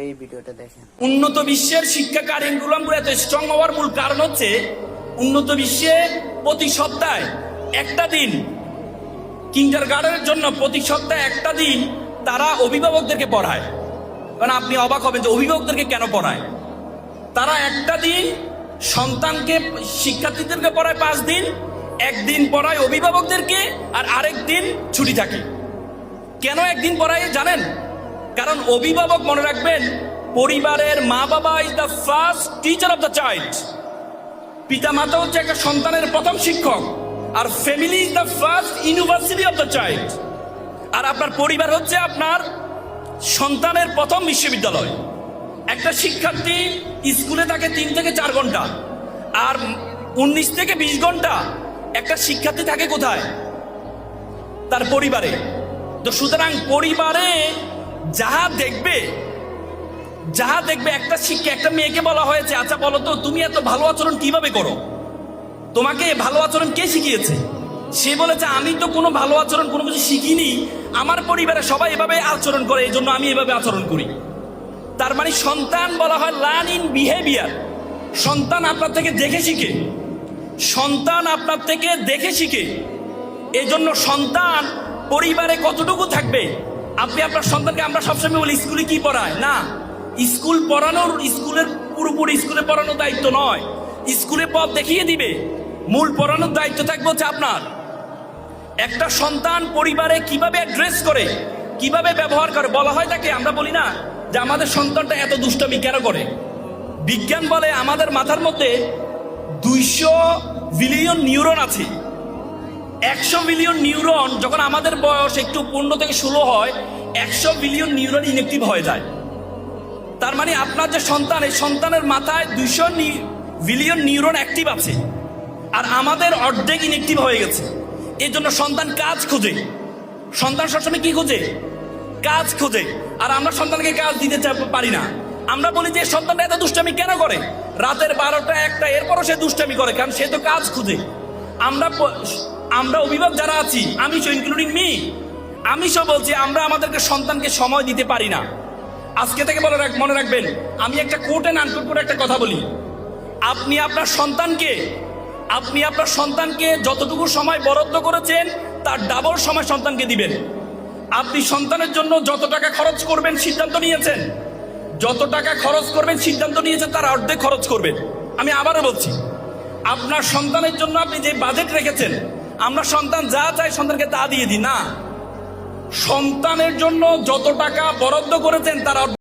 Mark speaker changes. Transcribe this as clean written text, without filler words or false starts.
Speaker 1: এই ভিডিওটা দেখেন।
Speaker 2: উন্নত বিশ্বের শিক্ষা কারিকুলামগুলো এত স্ট্রং হওয়ার মূল কারণ হচ্ছে উন্নত বিশ্বে প্রতি সপ্তাহে একটা দিন, কিন্ডারগার্টেনের জন্য প্রতি সপ্তাহে একটা দিন তারা অভিভাবকদেরকে পড়ায়। কারণ আপনি অবাক হবেন যে অভিভাবকদেরকে কেন পড়ায়। তারা একটা দিন সন্তানকে, শিক্ষার্থীদেরকে পড়ায় 5 দিন, একদিন পড়ায় অভিভাবকদেরকে, আর আরেক দিন ছুটি থাকে। কেন একদিন পড়ায় জানেন? কারণ অভিভাবক, মনে রাখবেন, পরিবারের মা বাবা is the first teacher of the child. পিতা মাতা হচ্ছে একটা সন্তানের প্রথম শিক্ষক, আর family is the first university of the child. আর আপনার পরিবার হচ্ছে আপনার সন্তানের প্রথম বিশ্ববিদ্যালয়। একটা শিক্ষার্থী স্কুলে থাকে 3 থেকে 4 ঘন্টা, আর 19 থেকে 20 ঘন্টা একটা শিক্ষার্থী থাকে কোথায়? তার পরিবারে। তো সুতরাং পরিবারে যাহা দেখবে একটা শিক্ষা, একটা মেয়েকে বলা হয়েছে, আচ্ছা বলো তো তুমি এত ভালো আচরণ কিভাবে করো, তোমাকে ভালো আচরণ কে শিখিয়েছে? সে বলেছে আমি তো কোনো ভালো আচরণ কোনো কিছু শিখিনি, আমার পরিবারে সবাই এভাবে আচরণ করে, এই জন্য আমি এভাবে আচরণ করি। তার মানে সন্তান বলা হয় লার্ন ইন বিহেভিয়ার। সন্তান আপনার থেকে দেখে শিখে, সন্তান আপনার থেকে দেখে শিখে। এই জন্য সন্তান পরিবারে কতটুকু থাকবে, আপনি আপনার সন্তানকে, আমরা সবসময় বলি স্কুলে কি পড়ায় না, স্কুল পড়ানোর, স্কুলের পুরোপুরি স্কুলে পড়ানোর দায়িত্ব নয়, স্কুলে পথ দেখিয়ে দিবে, মূল পড়ানোর দায়িত্ব থাকবে হচ্ছে আপনার। একটা সন্তান পরিবারে কিভাবে অ্যাড্রেস করে, কিভাবে ব্যবহার করে, বলা হয় তাকে, আমরা বলি না যে আমাদের সন্তানটা এত দুষ্টামি কেন করে। বিজ্ঞান বলে আমাদের মাথার মধ্যে 200 বিলিয়ন নিউরন আছে। 100 বিলিয়ন নিউরন যখন আমাদের বয়স একটু 15 থেকে 16 হয়, 100 বিলিয়ন নিউরন ইনঅ্যাক্টিভ হয়ে যায়। তার মানে আপনার যে সন্তান, এই সন্তানের মাথায় 200 বিলিয়ন নিউরন অ্যাক্টিভ আছে, আর আমাদের অর্ধেক ইনঅ্যাক্টিভ হয়ে গেছে। এই জন্য সন্তান কাজ খোঁজে। সন্তান সবসময় কি খোঁজে? কাজ খোঁজে। আর আমরা সন্তানকে কাজ দিতে পারি না। আমরা বলি যে সন্তানটা এত দুষ্টামি কেন করে, রাতের 12টা 1টা এরপরও সে দুষ্টামি করে, কারণ সে তো কাজ খুঁজে। আমরা অভিভাবক যারা আছি, আমি সো ইনক্লুডিং মি, আমি সব বলছি আমরা আমাদেরকে সন্তানকে সময় দিতে পারি না। আজকে থেকে মনে রাখবেন, আমি একটা কোট এন্ড আনকোট করে একটা কথা বলি, আপনি আপনার সন্তানকে যতটুকু সময় বরাদ্দ করেছেন তার ডাবল সময় সন্তানকে দিবেন। আপনি সন্তানের জন্য যত টাকা খরচ করবেন সিদ্ধান্ত নিয়েছেন, তার অর্ধেক খরচ করবেন। আমি আবারও বলছি, আপনার সন্তানের জন্য আপনি যে বাজেট রেখেছেন, আমরা সন্তান যা চাই সন্তানকে তা দিয়ে দিই না, সন্তানের জন্য যত টাকা বরাদ্দ করেছেন তার